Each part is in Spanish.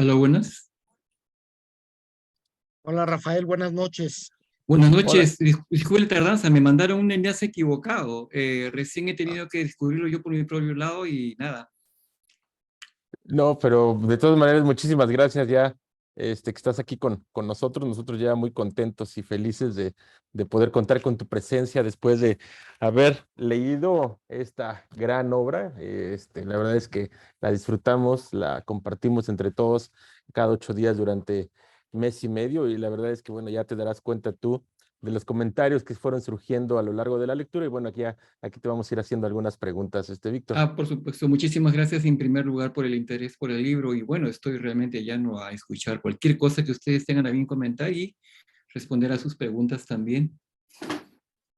Hola, buenas. Hola Rafael, buenas noches. Buenas Hola. noches. Disculpe la tardanza, me mandaron un enlace equivocado. Recién he tenido que descubrirlo yo por mi propio lado y nada. No, pero de todas maneras, muchísimas gracias ya que estás aquí con nosotros. Nosotros ya muy contentos y felices de poder contar con tu presencia después de haber leído esta gran obra. La verdad es que la disfrutamos, la compartimos entre todos cada 8 días durante mes y medio y la verdad es que, bueno, ya te darás cuenta tú de los comentarios que fueron surgiendo a lo largo de la lectura y bueno, aquí te vamos a ir haciendo algunas preguntas, Víctor. Por supuesto, muchísimas gracias en primer lugar por el interés por el libro y bueno, estoy realmente llano a escuchar cualquier cosa que ustedes tengan a bien comentar y responder a sus preguntas también.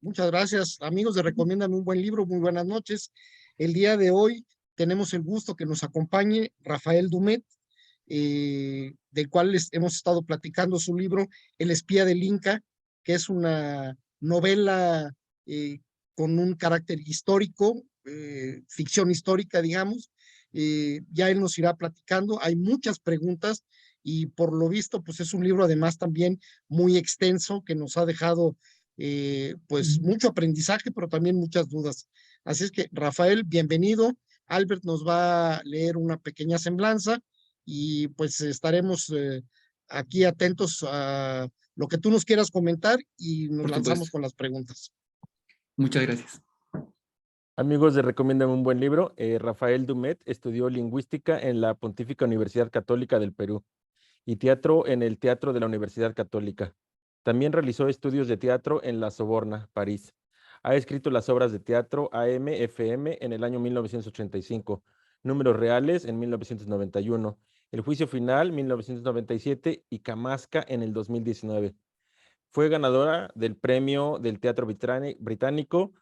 Muchas gracias, amigos de Recomiéndame un buen libro. Muy buenas noches. El día de hoy tenemos el gusto que nos acompañe Rafael Dumet, del cual hemos estado platicando su libro El espía del Inca, que es una novela con un carácter histórico, ficción histórica, digamos. Ya él nos irá platicando. Hay muchas preguntas y por lo visto, pues es un libro además también muy extenso que nos ha dejado pues mucho aprendizaje, pero también muchas dudas. Así es que, Rafael, bienvenido. Albert nos va a leer una pequeña semblanza y pues estaremos aquí atentos a lo que tú nos quieras comentar y nos Por lanzamos supuesto. con las preguntas. Muchas gracias. Amigos de Recomiéndame un buen libro, Rafael Dumet estudió lingüística en la Pontífica Universidad Católica del Perú y teatro en el Teatro de la Universidad Católica. También realizó estudios de teatro en La Soborna, París. Ha escrito las obras de teatro AM, FM en el año 1985, Números Reales en 1991, El Juicio Final 1997 y Camasca en el 2019. Fue ganadora del premio del Teatro Británico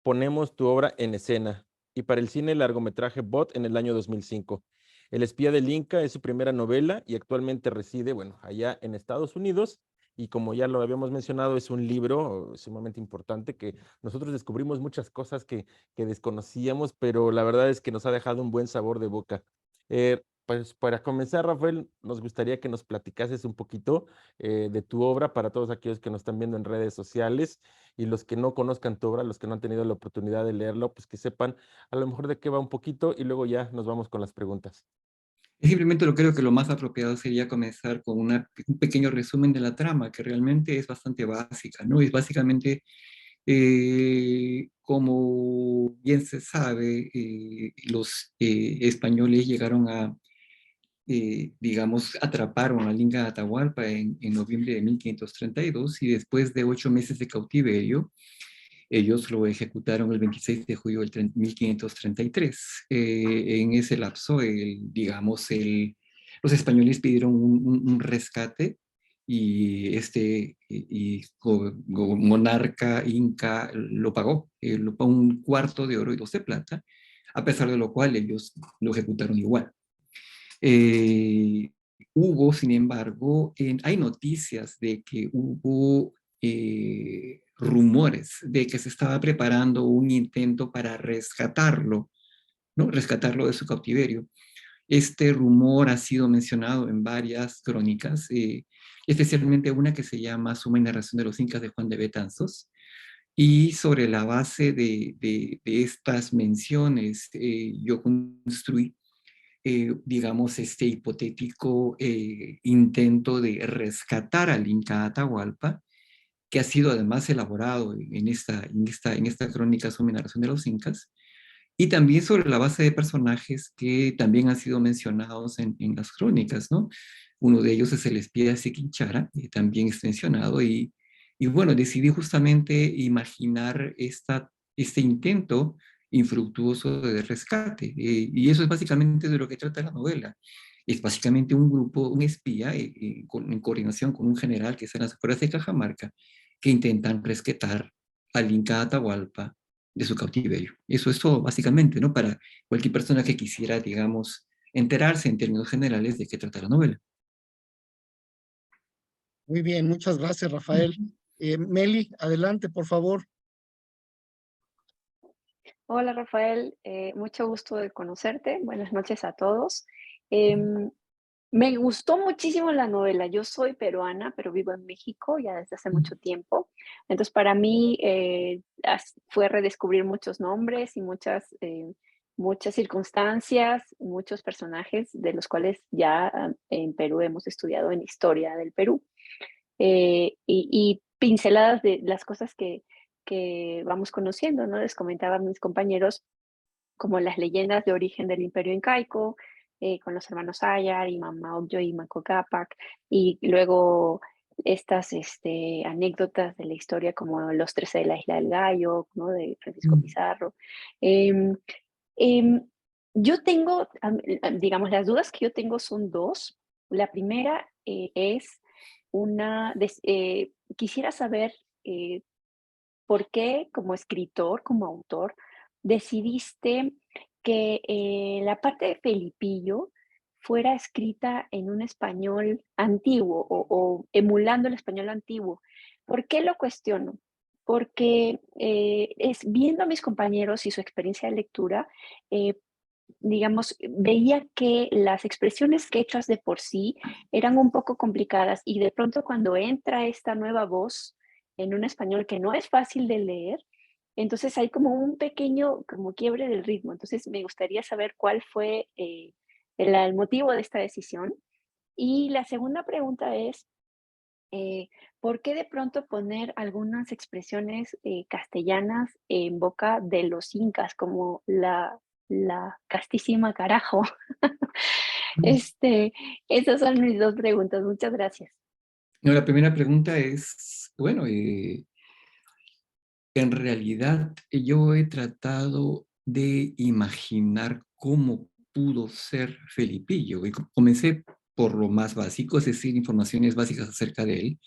Ponemos tu obra en escena y para el cine largometraje Bot en el año 2005. El espía del Inca es su primera novela y actualmente reside, bueno, allá en Estados Unidos. Y como ya lo habíamos mencionado, es un libro sumamente importante que nosotros descubrimos muchas cosas que desconocíamos, pero la verdad es que nos ha dejado un buen sabor de boca. Pues para comenzar, Rafael, nos gustaría que nos platicases un poquito de tu obra para todos aquellos que nos están viendo en redes sociales y los que no conozcan tu obra, los que no han tenido la oportunidad de leerlo, pues que sepan a lo mejor de qué va un poquito y luego ya nos vamos con las preguntas. Simplemente lo creo que lo más apropiado sería comenzar con un pequeño resumen de la trama, que realmente es bastante básica, ¿no? Es básicamente, como bien se sabe, los españoles llegaron digamos, atraparon al Inca Atahualpa en noviembre de 1532 y después de 8 meses de cautiverio, ellos lo ejecutaron el 26 de julio del 1533. En ese lapso, digamos, los españoles pidieron un rescate y monarca inca lo pagó 1/4 de oro y 2 de plata, a pesar de lo cual ellos lo ejecutaron igual. Hubo, sin embargo, hay noticias de que hubo rumores de que se estaba preparando un intento para rescatarlo, ¿no? Rescatarlo de su cautiverio. Este rumor ha sido mencionado en varias crónicas, especialmente una que se llama Suma y Narración de los Incas de Juan de Betanzos. Y sobre la base de estas menciones, yo construí digamos, este hipotético intento de rescatar al Inca Atahualpa, que ha sido además elaborado en esta crónica sobre la narración de los Incas, y también sobre la base de personajes que también han sido mencionados en las crónicas, ¿no? Uno de ellos es el espía Siquinchara, que también es mencionado, y bueno, decidí justamente imaginar este intento infructuoso de rescate. Y eso es básicamente de lo que trata la novela. Es básicamente un grupo, un espía, en coordinación con un general que está en las afueras de Cajamarca, que intentan rescatar al Inca Atahualpa de su cautiverio. Eso es todo, básicamente, ¿no? Para cualquier persona que quisiera, digamos, enterarse en términos generales de qué trata la novela. Muy bien, muchas gracias, Rafael. Meli, adelante, por favor. Hola Rafael, mucho gusto de conocerte. Buenas noches a todos. Em, Me gustó muchísimo la novela. Yo soy peruana, pero vivo en México ya desde hace mucho tiempo. Entonces, para mí, fue redescubrir muchos nombres y muchas circunstancias, muchos personajes de los cuales ya en Perú hemos estudiado en historia del Perú. Y pinceladas de las cosas que vamos conociendo, ¿no? Les comentaba a mis compañeros como las leyendas de origen del Imperio Incaico, con los hermanos Ayar, Imam Maokyo y Manco Cápac, y luego estas anécdotas de la historia como los 13 de la Isla del Gallo, ¿no? De Francisco Mm. Pizarro. Em, em, yo tengo, digamos, las dudas que yo tengo son dos. La primera es quisiera saber eh, ¿por qué como escritor, como autor, decidiste que la parte de Felipillo fuera escrita en un español antiguo o emulando el español antiguo? ¿Por qué lo cuestiono? Porque viendo a mis compañeros y su experiencia de lectura, eh, digamos, veía que las expresiones quechuas de por sí eran un poco complicadas y de pronto cuando entra esta nueva voz en un español que no es fácil de leer, entonces hay como un pequeño como quiebre del ritmo. Entonces me gustaría saber cuál fue el motivo de esta decisión. Y la segunda pregunta es, eh, ¿por qué de pronto poner algunas expresiones castellanas en boca de los incas, como la castísima carajo? Este, esas son mis dos preguntas. Muchas gracias. No, la primera pregunta es, bueno, en realidad yo he tratado de imaginar cómo pudo ser Felipillo. Y comencé por lo más básico, es decir, informaciones básicas acerca de él.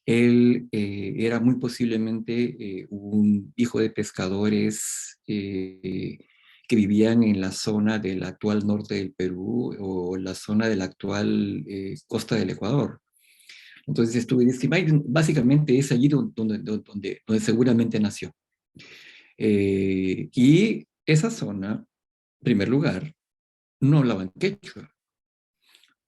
Él era muy posiblemente un hijo de pescadores que vivían en la zona del actual norte del Perú o la zona de la actual costa del Ecuador. Entonces estuve estimando, básicamente es allí donde seguramente nació. Y esa zona, en primer lugar, no hablaban quechua.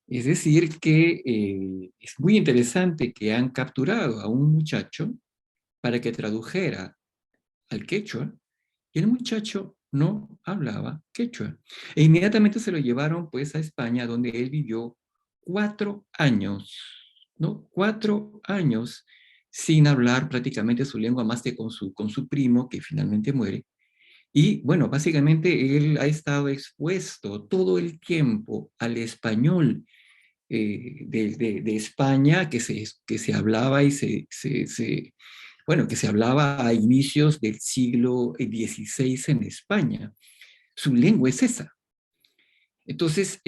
Es decir, que es muy interesante que han capturado a un muchacho para que tradujera al quechua, y el muchacho no hablaba quechua. E inmediatamente se lo llevaron pues a España, donde él vivió 4 años, ¿no? 4 años sin hablar prácticamente su lengua, más que con su primo, que finalmente muere. Y bueno, básicamente él ha estado expuesto todo el tiempo al español de España que se hablaba y bueno, que se hablaba a inicios del siglo XVI en España. Su lengua es esa. Entonces,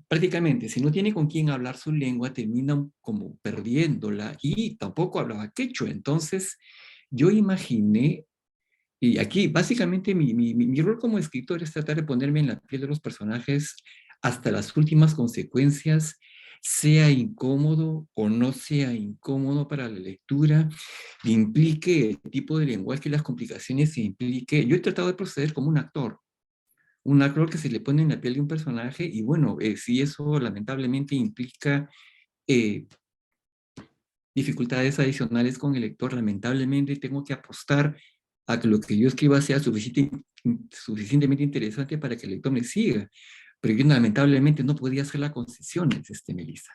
prácticamente, si no tiene con quién hablar su lengua, termina como perdiéndola y tampoco hablaba quechua. Entonces, yo imaginé, y aquí básicamente mi rol como escritor es tratar de ponerme en la piel de los personajes hasta las últimas consecuencias, sea incómodo o no sea incómodo para la lectura, implique el tipo de lenguaje y las complicaciones que implique. Yo he tratado de proceder como un actor que se le pone en la piel de un personaje y bueno, si eso lamentablemente implica eh, dificultades adicionales con el lector, lamentablemente tengo que apostar a que lo que yo escriba sea suficientemente interesante para que el lector me siga. Pero yo lamentablemente no podía hacer la concesión, Melissa.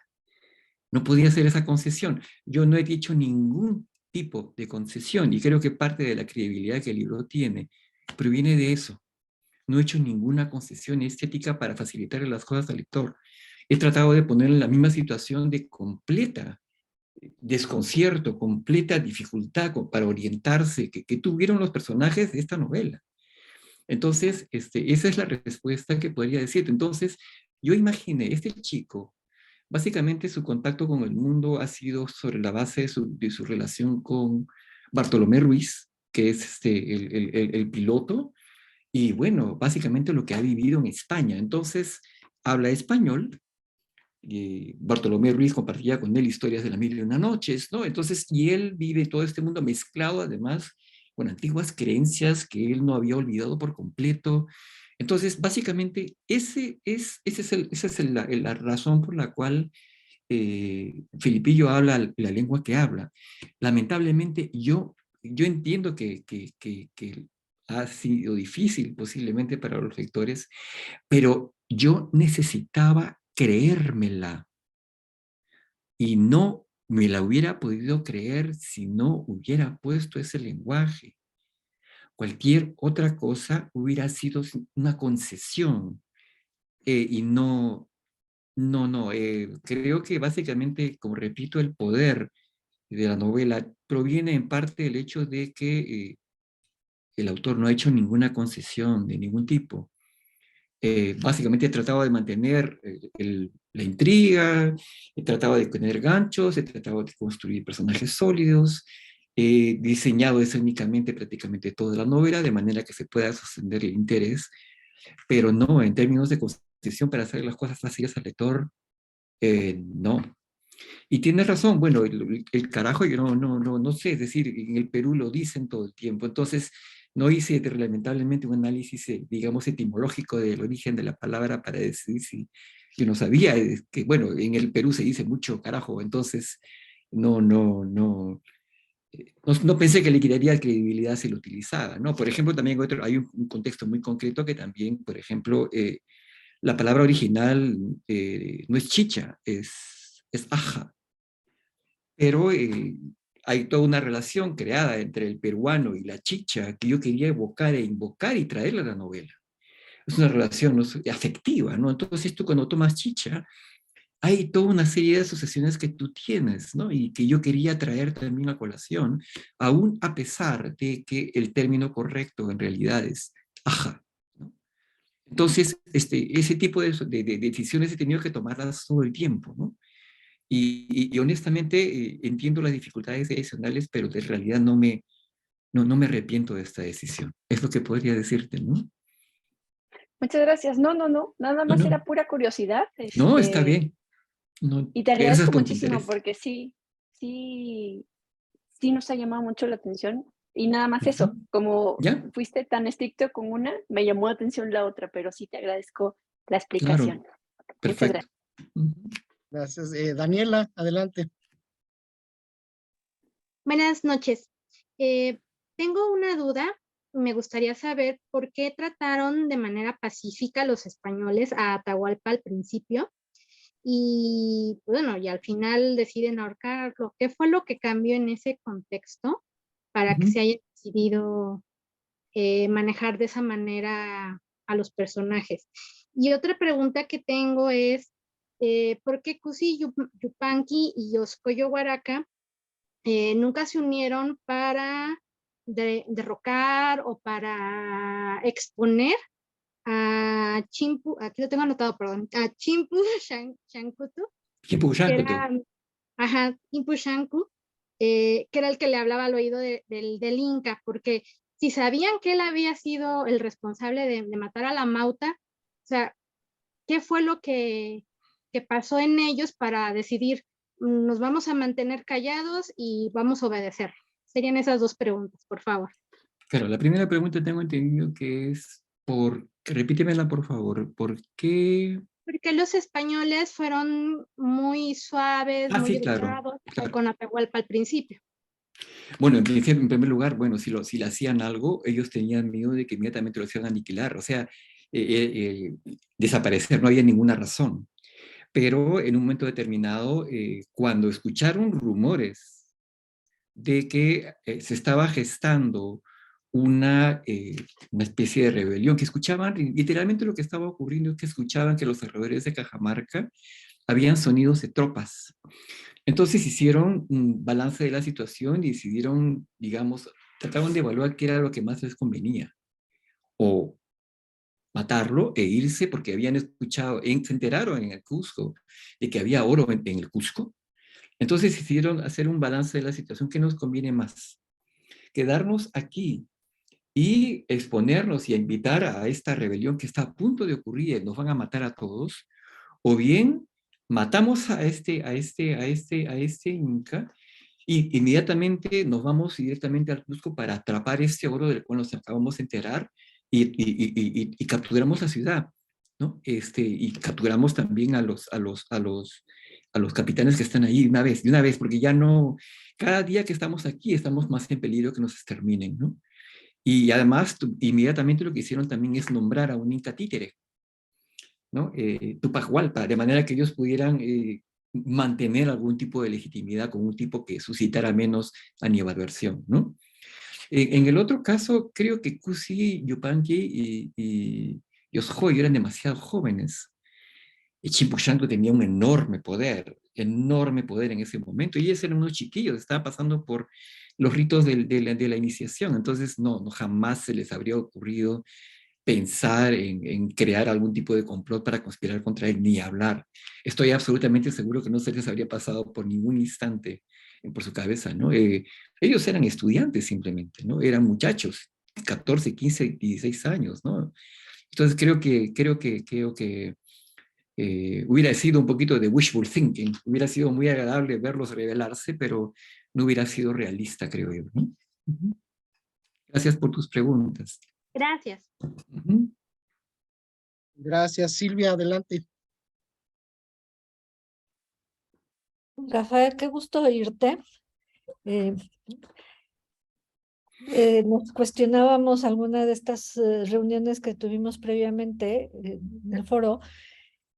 No podía hacer esa concesión. Yo no he dicho ningún tipo de concesión y creo que parte de la credibilidad que el libro tiene proviene de eso. No he hecho ninguna concesión estética para facilitarle las cosas al lector. He tratado de ponerle en la misma situación de completa desconcierto, completa dificultad para orientarse que tuvieron los personajes de esta novela. Entonces, esa es la respuesta que podría decirte. Entonces, yo imaginé, este chico, básicamente su contacto con el mundo ha sido sobre la base de su relación con Bartolomé Ruiz, que es el piloto, y bueno, básicamente lo que ha vivido en España. Entonces, habla español, Bartolomé Ruiz compartía con él historias de la mil y una noches, ¿no? Entonces, y él vive todo este mundo mezclado, además, con antiguas creencias que él no había olvidado por completo. Entonces, básicamente, esa es la razón por la cual Filipillo habla la lengua que habla. Lamentablemente, yo entiendo que ha sido difícil posiblemente para los lectores, pero yo necesitaba creérmela y no me la hubiera podido creer si no hubiera puesto ese lenguaje. Cualquier otra cosa hubiera sido una concesión y no, creo que básicamente, como repito, el poder de la novela proviene en parte del hecho de que el autor no ha hecho ninguna concesión de ningún tipo. Básicamente he tratado de mantener la intriga, he tratado de tener ganchos, he tratado de construir personajes sólidos, he diseñado escénicamente prácticamente toda la novela de manera que se pueda sostener el interés, pero no, en términos de concesión para hacer las cosas fáciles al lector, no. Y tienes razón, bueno, el carajo yo no sé, es decir, en el Perú lo dicen todo el tiempo, entonces no hice lamentablemente un análisis, digamos, etimológico del origen de la palabra para decir si yo no sabía que, bueno, en el Perú se dice mucho carajo, entonces no pensé que le quitaría credibilidad si lo utilizaba, ¿no? Por ejemplo, también hay un contexto muy concreto que también, por ejemplo, la palabra original no es chicha, es aja, pero hay toda una relación creada entre el peruano y la chicha que yo quería evocar e invocar y traerla a la novela. Es una relación, ¿no?, afectiva, ¿no? Entonces tú cuando tomas chicha, hay toda una serie de asociaciones que tú tienes, ¿no? Y que yo quería traer también a colación, aún a pesar de que el término correcto en realidad es aja, ¿no? Entonces, ese tipo de decisiones he tenido que tomarlas todo el tiempo, ¿no? Y honestamente entiendo las dificultades adicionales, pero de realidad no me arrepiento de esta decisión. Es lo que podría decirte, ¿no? Muchas gracias. No, no, no, nada No, más era no, pura curiosidad, no, está bien. No, y te gracias agradezco por tu muchísimo interés. porque sí, sí nos ha llamado mucho la atención. Y nada más Ujú. eso, como ¿Ya? fuiste tan estricto con una, me llamó la atención la otra, pero sí te agradezco la Claro, explicación. Muchas perfecto. gracias. Ujú. Gracias. Daniela, adelante. Buenas noches. Eh, Tengo una duda. Me gustaría saber por qué trataron de manera pacífica los españoles a Atahualpa al principio y bueno, y al final deciden ahorcarlo. ¿Qué fue lo que cambió en ese contexto para que Ujú. se haya decidido manejar de esa manera a los personajes? Y otra pregunta que tengo es, ¿por qué Cusi Yupanqui y Oscoyo Huaraca nunca se unieron para derrocar o para exponer a Chimpu, aquí lo tengo anotado, perdón, a Chimpu Shankutu, que Quipuyácutu. era, ajá, Chimpu Shanku, que era el que le hablaba al oído del Inca, porque si sabían que él había sido el responsable de matar a la Mauta, o sea, ¿qué fue lo que pasó en ellos para decidir, nos vamos a mantener callados y vamos a obedecer? Serían esas dos preguntas, por favor. Claro, la primera pregunta tengo entendido que es repítemela por favor, ¿por qué? Porque los españoles fueron muy suaves, Ah, muy sí, claro, educados claro. con Atahualpa al principio. Bueno, en primer lugar, bueno, si le hacían algo, ellos tenían miedo de que inmediatamente lo hicieran aniquilar, o sea, desaparecer, no había ninguna razón. Pero en un momento determinado, cuando escucharon rumores de que se estaba gestando una especie de rebelión, que escuchaban, literalmente lo que estaba ocurriendo es que escuchaban que los alrededores de Cajamarca habían sonidos de tropas. Entonces hicieron un balance de la situación y decidieron, digamos, trataron de evaluar qué era lo que más les convenía. O matarlo e irse porque habían escuchado, se enteraron en el Cusco de que había oro en el Cusco. Entonces decidieron hacer un balance de la situación que nos conviene más. Quedarnos aquí y exponernos y a invitar a esta rebelión que está a punto de ocurrir, nos van a matar a todos, o bien matamos a este Inca y inmediatamente nos vamos directamente al Cusco para atrapar este oro del cual nos acabamos de enterar y capturamos la ciudad, ¿no? Y capturamos también a los capitanes que están ahí de una vez, porque ya no, cada día que estamos aquí estamos más en peligro que nos exterminen, ¿no? Y además, inmediatamente lo que hicieron también es nombrar a un inca títere, ¿no? Tupac Hualpa, de manera que ellos pudieran mantener algún tipo de legitimidad con un tipo que suscitara menos animadversión, ¿no? En el otro caso, creo que Cusi, Yupanqui y Osjoy eran demasiado jóvenes. Y Chimpuchanco tenía un enorme poder en ese momento. Y ellos eran unos chiquillos, estaban pasando por los ritos de la iniciación. Entonces, no, jamás se les habría ocurrido pensar en crear algún tipo de complot para conspirar contra él, ni hablar. Estoy absolutamente seguro que no se les habría pasado por ningún instante por su cabeza, ¿no? Ellos eran estudiantes simplemente, ¿no? Eran muchachos, 14, 15, 16 años, ¿no? Entonces creo que hubiera sido un poquito de wishful thinking, hubiera sido muy agradable verlos rebelarse, pero no hubiera sido realista, creo yo, ¿no? Gracias por tus preguntas. Gracias. Gracias, Silvia, adelante. Rafael, qué gusto oírte. Nos cuestionábamos alguna de estas reuniones que tuvimos previamente en el foro,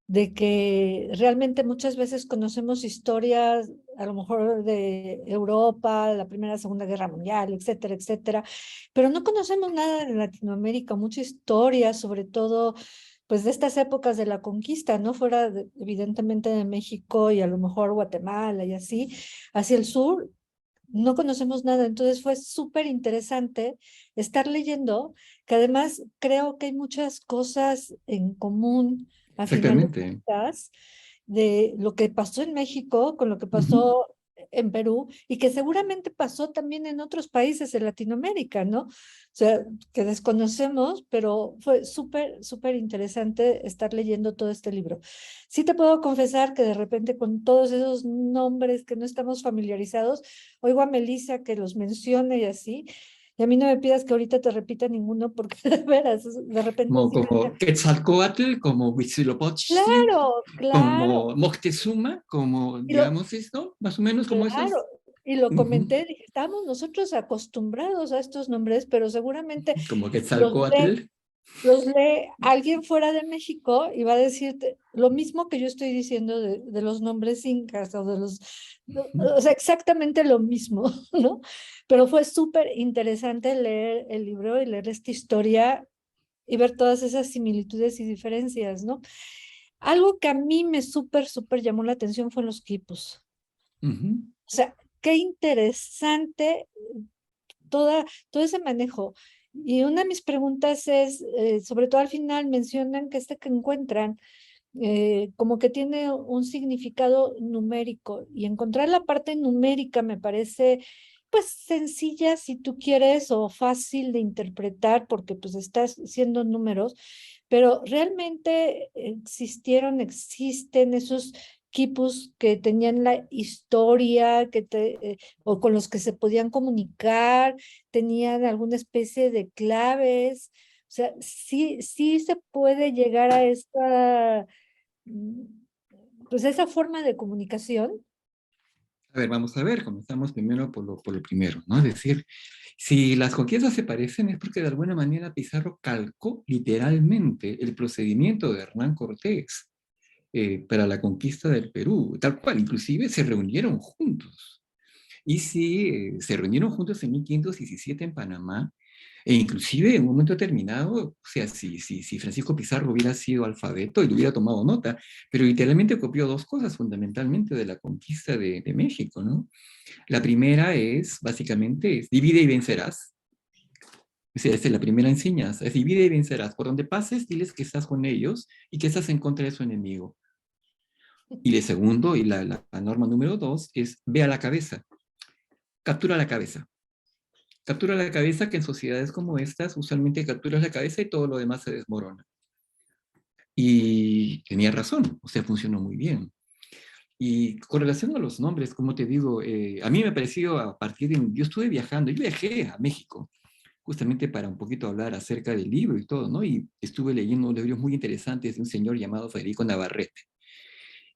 de que realmente muchas veces conocemos historias, a lo mejor de Europa, la Primera, Segunda Guerra Mundial, etcétera, etcétera, pero no conocemos nada de Latinoamérica, mucha historia, sobre todo pues de estas épocas de la conquista, ¿no? Fuera evidentemente de México y a lo mejor Guatemala y así, hacia el sur, no conocemos nada. Entonces fue súper interesante estar leyendo, que además creo que hay muchas cosas en común a final de Exactamente. cuentas de lo que pasó en México con lo que pasó en Perú y que seguramente pasó también en otros países de Latinoamérica, ¿no? O sea, que desconocemos, pero fue súper, súper interesante estar leyendo todo este libro. Sí te puedo confesar que de repente con todos esos nombres que no estamos familiarizados, oigo a Melissa que los mencione y así, y a mí no me pidas que ahorita te repita ninguno porque de veras, de repente sí Como Quetzalcóatl, como Huitzilopochtli, Claro, claro. como Moctezuma, como, Y lo, digamos esto, más o menos como esos. claro, y lo Ujú. comenté, dije, estamos nosotros acostumbrados a estos nombres, pero seguramente Como los lee, Quetzalcóatl. los lee alguien fuera de México y va a decirte lo mismo que yo estoy diciendo de los nombres incas o de los, o sea, exactamente lo mismo, ¿no? Pero fue súper interesante leer el libro y leer esta historia y ver todas esas similitudes y diferencias, ¿no? Algo que a mí me súper, súper llamó la atención fue los quipus. Ujú. O sea, qué interesante todo ese manejo. Y una de mis preguntas es, sobre todo al final mencionan que este que encuentran como que tiene un significado numérico y encontrar la parte numérica me parece pues sencilla si tú quieres o fácil de interpretar porque pues estás siendo números, pero realmente existen esos quipus que tenían la historia o con los que se podían comunicar, tenían alguna especie de claves, o sea, sí se puede llegar a pues esa forma de comunicación. A ver, vamos a ver, comenzamos primero por lo primero, ¿no? Es decir, si las conquistas se parecen es porque de alguna manera Pizarro calcó literalmente el procedimiento de Hernán Cortés para la conquista del Perú, tal cual, inclusive se reunieron juntos. Y si se reunieron juntos en 1517 en Panamá, e inclusive en un momento determinado, o sea, si Francisco Pizarro hubiera sido alfabeto, él hubiera tomado nota, pero literalmente copió dos cosas fundamentalmente de la conquista de México, ¿no? La primera es, básicamente, es divide y vencerás. O sea, esa es la primera enseñanza, es divide y vencerás. Por donde pases, diles que estás con ellos y que estás en contra de su enemigo. Y el segundo, y la norma número 2, es ve a la cabeza, captura la cabeza. Captura la cabeza, que en sociedades como estas usualmente capturas la cabeza y todo lo demás se desmorona. Y tenía razón, o sea, funcionó muy bien. Y con relación a los nombres, como te digo, a mí me ha parecido a partir de... Yo estuve viajando, yo viajé a México justamente para un poquito hablar acerca del libro y todo, ¿no? Y estuve leyendo libros muy interesantes de un señor llamado Federico Navarrete,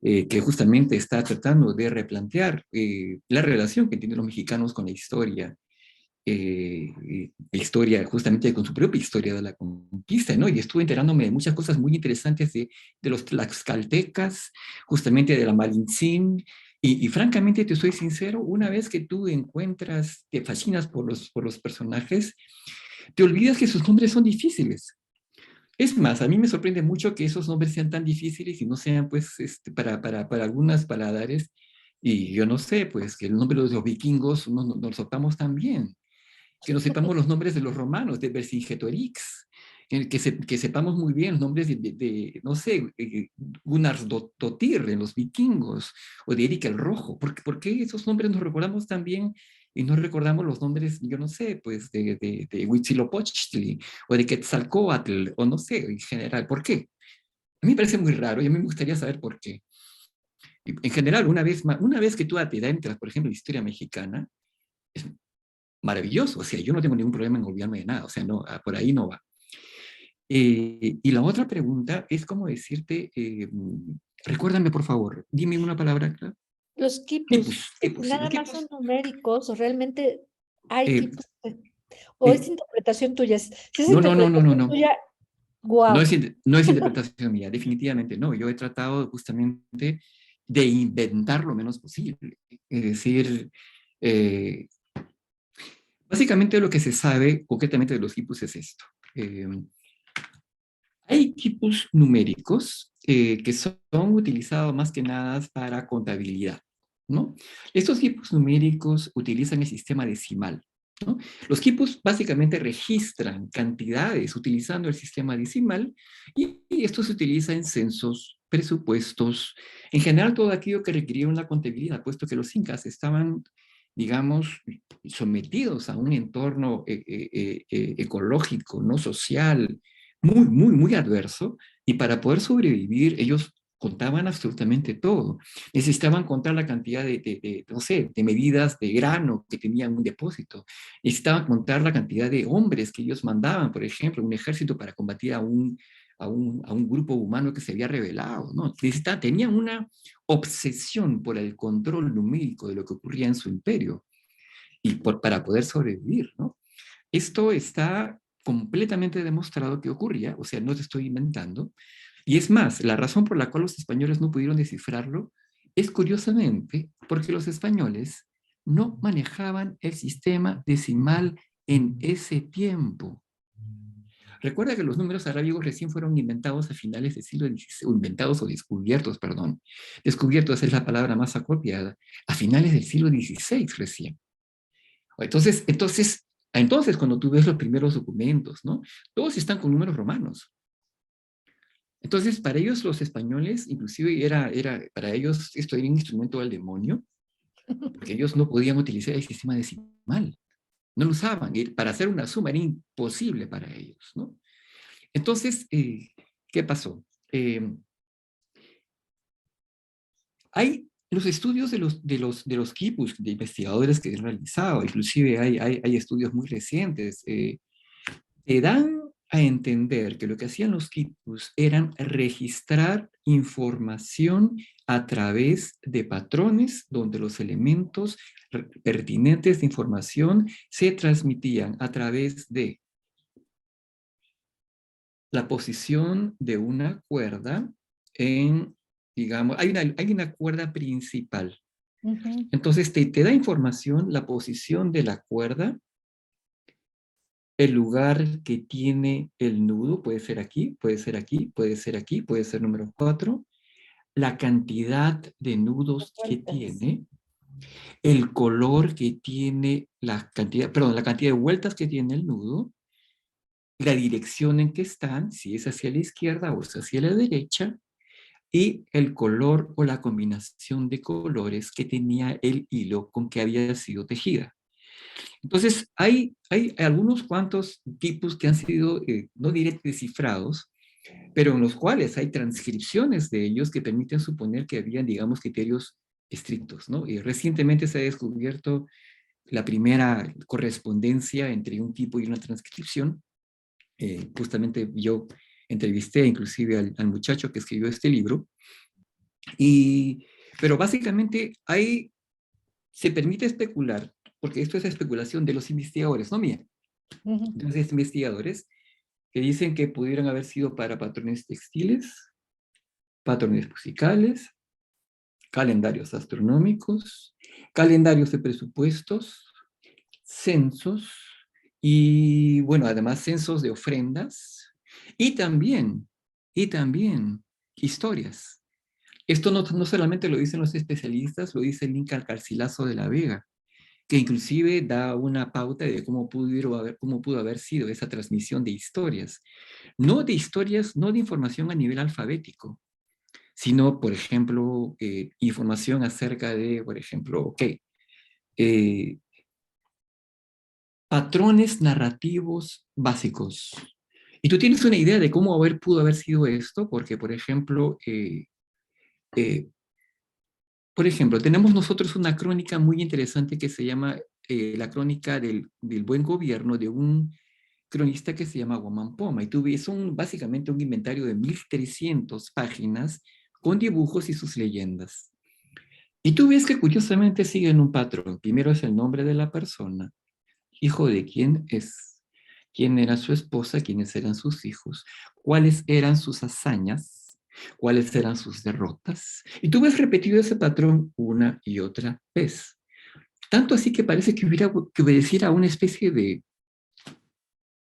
que justamente está tratando de replantear la relación que tienen los mexicanos con la historia justamente con su propia historia de la conquista, ¿no? Y estuve enterándome de muchas cosas muy interesantes de los tlaxcaltecas, justamente de la Malintzin, y francamente te soy sincero, una vez que tú encuentras, te fascinas por los personajes, te olvidas que sus nombres son difíciles. Es más, a mí me sorprende mucho que esos nombres sean tan difíciles y no sean, pues, para algunas paladares, y yo no sé, pues, que el nombre de los vikingos nos lo sepamos tan bien, que nos sepamos los nombres de los romanos, de Vercingetorix, que sepamos muy bien los nombres no sé, Gunnarsdottir en los vikingos, o de Eric el Rojo. ¿Por qué esos nombres nos recordamos tan bien y no recordamos los nombres, yo no sé, pues de Huitzilopochtli, o de Quetzalcóatl, o no sé, en general? ¿Por qué? A mí me parece muy raro y a mí me gustaría saber por qué. En general, una vez que tú te adentras, por ejemplo, en la historia mexicana, es maravilloso. O sea, yo no tengo ningún problema en olvidarme de nada. O sea, no, por ahí no va. Y la otra pregunta es cómo decirte, recuérdame por favor, dime una palabra. Claro. Los Quipus, quipus, sí, nada los más son quipus. numéricos, o realmente hay Eh, quipus, o es eh, interpretación tuya. Si es no, no, no, no, no, interpretación no. tuya, wow. No es interpretación mía, definitivamente no. Yo he tratado justamente de inventar lo menos posible. Es decir, eh, básicamente lo que se sabe concretamente de los quipus es esto. Hay tipos numéricos que son utilizados más que nada para contabilidad, ¿no? Estos tipos numéricos utilizan el sistema decimal, ¿no? Los quipus básicamente registran cantidades utilizando el sistema decimal y esto se utiliza en censos, presupuestos, en general todo aquello que requería una contabilidad, puesto que los incas estaban, digamos, sometidos a un entorno ecológico, no social, muy adverso, y para poder sobrevivir ellos contaban absolutamente todo. Necesitaban contar la cantidad no sé, de medidas de grano que tenían un depósito. Necesitaban contar la cantidad de hombres que ellos mandaban, por ejemplo, un ejército para combatir a un grupo humano que se había rebelado, ¿no? Tenían una obsesión por el control numérico de lo que ocurría en su imperio y para poder sobrevivir, ¿no? Esto está completamente demostrado que ocurría, o sea, no te estoy inventando. Y es más, la razón por la cual los españoles no pudieron descifrarlo es curiosamente porque los españoles no manejaban el sistema decimal en ese tiempo. Recuerda que los números arábigos recién fueron inventados a finales del siglo XVI, o inventados o descubiertos, perdón. Descubiertos es la palabra más apropiada, a finales del siglo XVI recién. Entonces, cuando tú ves los primeros documentos, ¿no? Todos están con números romanos. Entonces, para ellos los españoles, inclusive para ellos esto era un instrumento del demonio, porque ellos no podían utilizar el sistema decimal. No lo usaban. Para hacer una suma era imposible para ellos, ¿no? Entonces, ¿qué pasó? Hay los estudios de los quipus, de investigadores que he realizado, inclusive hay estudios muy recientes, te dan a entender que lo que hacían los quipus eran registrar información a través de patrones donde los elementos pertinentes de información se transmitían a través de la posición de una cuerda en, digamos, hay una cuerda principal. Entonces te da información la posición de la cuerda, el lugar que tiene el nudo, puede ser aquí, puede ser aquí, puede ser aquí, puede ser número 4, la cantidad de nudos que tiene, el color que tiene, la cantidad de vueltas que tiene el nudo, la dirección en que están, si es hacia la izquierda o es hacia la derecha, y el color o la combinación de colores que tenía el hilo con que había sido tejida. Entonces, hay algunos cuantos tipos que han sido, no diré descifrados, pero en los cuales hay transcripciones de ellos que permiten suponer que habían, digamos, criterios estrictos, ¿no? Y recientemente se ha descubierto la primera correspondencia entre un tipo y una transcripción. Justamente yo entrevisté inclusive al muchacho que escribió este libro, pero básicamente ahí se permite especular, porque esto es especulación de los investigadores, no mía. Entonces, investigadores que dicen que pudieran haber sido para patrones textiles, patrones musicales, calendarios astronómicos, calendarios de presupuestos, censos y, bueno, además censos de ofrendas y también historias. Esto no solamente lo dicen los especialistas, lo dice el Inca Garcilaso de la Vega, que inclusive da una pauta de cómo pudo haber sido esa transmisión de historias. No de historias, no de información a nivel alfabético, sino, por ejemplo, información acerca de, por ejemplo, patrones narrativos básicos. Y tú tienes una idea de cómo pudo haber sido esto, porque, por ejemplo, tenemos nosotros una crónica muy interesante que se llama la crónica del buen gobierno de un cronista que se llama Guamán Poma. Y tú ves básicamente un inventario de 1300 páginas con dibujos y sus leyendas. Y tú ves que curiosamente siguen un patrón. Primero es el nombre de la persona, hijo de quién es, quién era su esposa, quiénes eran sus hijos, cuáles eran sus hazañas, cuáles eran sus derrotas. Y tú ves repetido ese patrón una y otra vez. Tanto así que parece que obedeciera a una especie de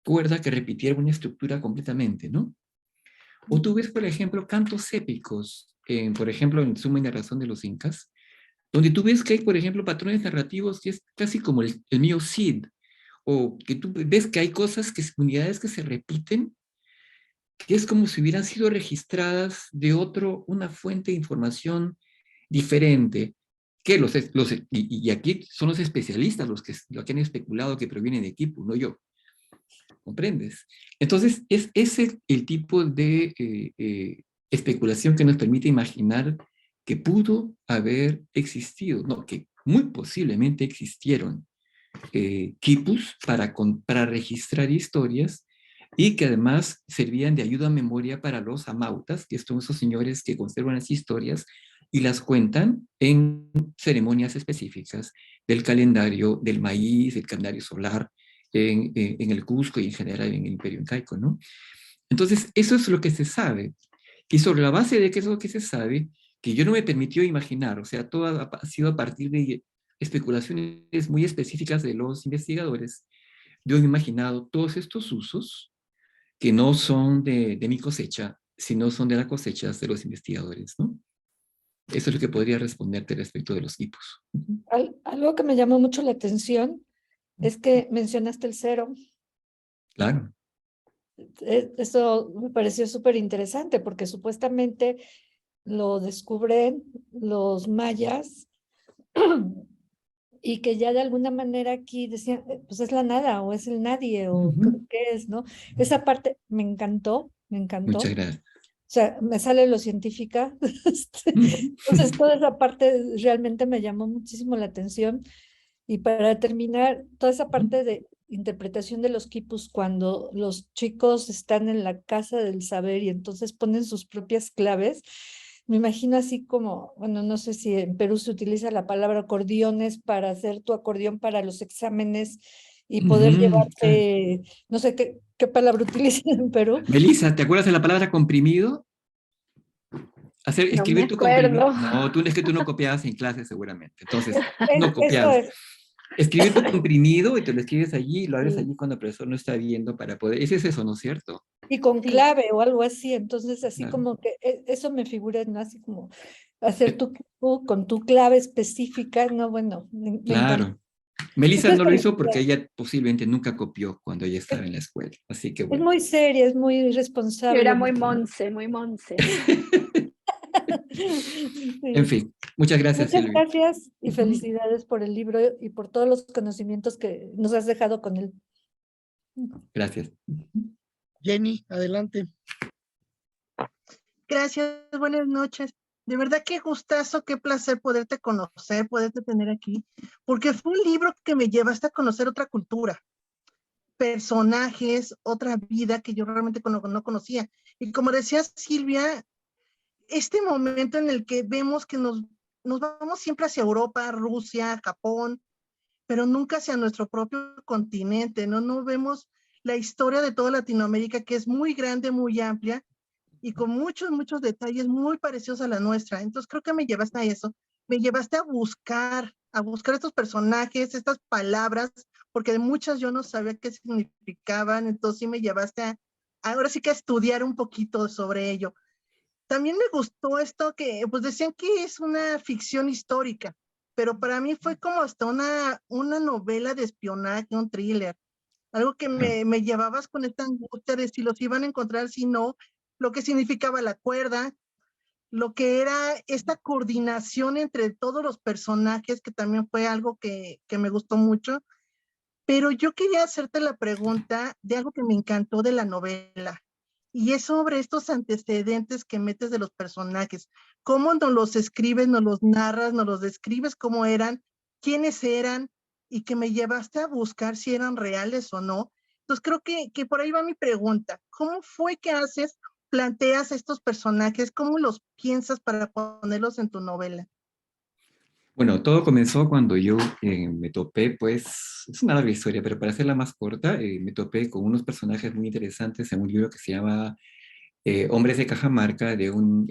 cuerda que repitiera una estructura completamente, ¿no? O tú ves, por ejemplo, cantos épicos, por ejemplo, en Suma y Narración de los Incas, donde tú ves que hay, por ejemplo, patrones narrativos que es casi como el mío Cid, o que tú ves que hay unidades que se repiten, que es como si hubieran sido registradas de una fuente de información diferente, que y aquí son los especialistas los que han especulado que provienen de Quipu, no yo. ¿Comprendes? Entonces, es ese el tipo de especulación que nos permite imaginar que pudo haber existido, no, que muy posiblemente existieron quipus para registrar historias y que además servían de ayuda a memoria para los amautas, que son esos señores que conservan las historias y las cuentan en ceremonias específicas del calendario del maíz, del calendario solar, en el Cusco y en general en el Imperio Incaico, ¿no? Entonces, eso es lo que se sabe. Y sobre la base de que eso es lo que se sabe, que yo no me permitió imaginar, o sea, todo ha sido a partir de especulaciones muy específicas de los investigadores, yo he imaginado todos estos usos que no son de mi cosecha, sino son de las cosechas de los investigadores, ¿no? Eso es lo que podría responderte respecto de los tipos. Algo que me llamó mucho la atención es que mencionaste el cero. Claro. Eso me pareció súper interesante porque supuestamente lo descubren los mayas y que ya de alguna manera aquí decían, pues es la nada o es el nadie o qué es, ¿no? Esa parte me encantó, me encantó. Muchas gracias. O sea, me sale lo científica. Entonces, toda esa parte realmente me llamó muchísimo la atención. Y para terminar, toda esa parte de interpretación de los quipus cuando los chicos están en la casa del saber y entonces ponen sus propias claves, me imagino así como, bueno, no sé si en Perú se utiliza la palabra acordeones para hacer tu acordeón para los exámenes y poder llevarte, no sé qué palabra utilizan en Perú. Melissa, ¿te acuerdas de la palabra comprimido? No me Escribir tu comprimido. acuerdo. No, es que tú no copiabas en clase seguramente. Entonces, no Eso copiabas. es. Escribir tu comprimido y te lo escribes allí, lo abres allí cuando el profesor no está viendo para poder. Ese es eso, ¿no es cierto? Y con Sí. clave o algo así, entonces así Claro. como que eso me figura, ¿no? Así como hacer Eh, con tu clave específica, no, bueno, me encanta. Claro. Melissa Muchas no lo hizo porque felicidades. ella posiblemente nunca copió cuando ella estaba en la escuela. Así que Es bueno. muy seria, es muy Yo responsable. era muy monse, muy monse. En Sí. fin, muchas gracias, Muchas Silvia. gracias y felicidades por el libro y por todos los conocimientos que nos has dejado con él. Gracias. Jenny, adelante. Gracias, buenas noches. De verdad, qué gustazo, qué placer poderte conocer, poderte tener aquí, porque fue un libro que me llevaste a conocer otra cultura, personajes, otra vida que yo realmente no conocía. Y como decía Silvia, este momento en el que vemos que nos vamos siempre hacia Europa, Rusia, Japón, pero nunca hacia nuestro propio continente, ¿no? No vemos la historia de toda Latinoamérica, que es muy grande, muy amplia, y con muchos, muchos detalles muy parecidos a la nuestra. Entonces creo que me llevaste a eso, me llevaste a buscar estos personajes, estas palabras, porque de muchas yo no sabía qué significaban, entonces sí me llevaste ahora sí que a estudiar un poquito sobre ello. También me gustó esto que, pues decían que es una ficción histórica, pero para mí fue como hasta una novela de espionaje, un thriller, algo que me llevabas con esta angustia de si los iban a encontrar, si no, lo que significaba la cuerda, lo que era esta coordinación entre todos los personajes, que también fue algo que me gustó mucho. Pero yo quería hacerte la pregunta de algo que me encantó de la novela, y es sobre estos antecedentes que metes de los personajes. ¿Cómo nos los escribes, nos los narras, nos los describes cómo eran, quiénes eran, y que me llevaste a buscar si eran reales o no? Entonces creo que por ahí va mi pregunta. ¿Cómo fue que planteas estos personajes? ¿Cómo los piensas para ponerlos en tu novela? Bueno, todo comenzó cuando yo me topé, pues, es una larga historia, pero para hacerla más corta, me topé con unos personajes muy interesantes en un libro que se llama Hombres de Cajamarca, de un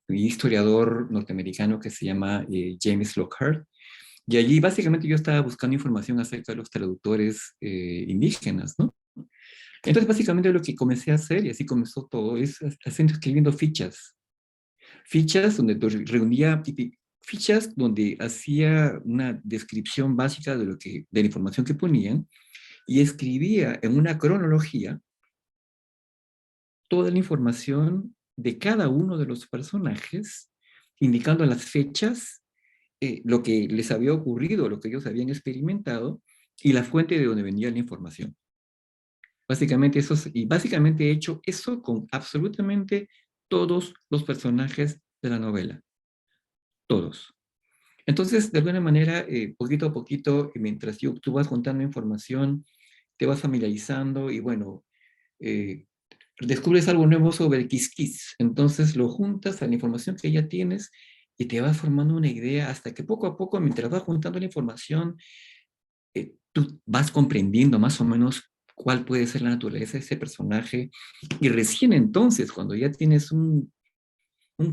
historiador norteamericano que se llama James Lockhart. Y allí básicamente yo estaba buscando información acerca de los traductores indígenas, ¿no? Entonces básicamente lo que comencé a hacer, y así comenzó todo, es escribiendo fichas donde reunía fichas donde hacía una descripción básica de la información que ponían y escribía en una cronología toda la información de cada uno de los personajes, indicando las fechas, lo que les había ocurrido, lo que ellos habían experimentado y la fuente de donde venía la información. Básicamente básicamente he hecho eso con absolutamente todos los personajes de la novela. Todos. Entonces, de alguna manera, poquito a poquito, mientras tú vas juntando información, te vas familiarizando y bueno, eh, descubres algo nuevo sobre el quisquis. Entonces lo juntas a la información que ya tienes y te vas formando una idea hasta que poco a poco, mientras vas juntando la información, tú vas comprendiendo más o menos cuál puede ser la naturaleza de ese personaje. Y recién entonces, cuando ya tienes un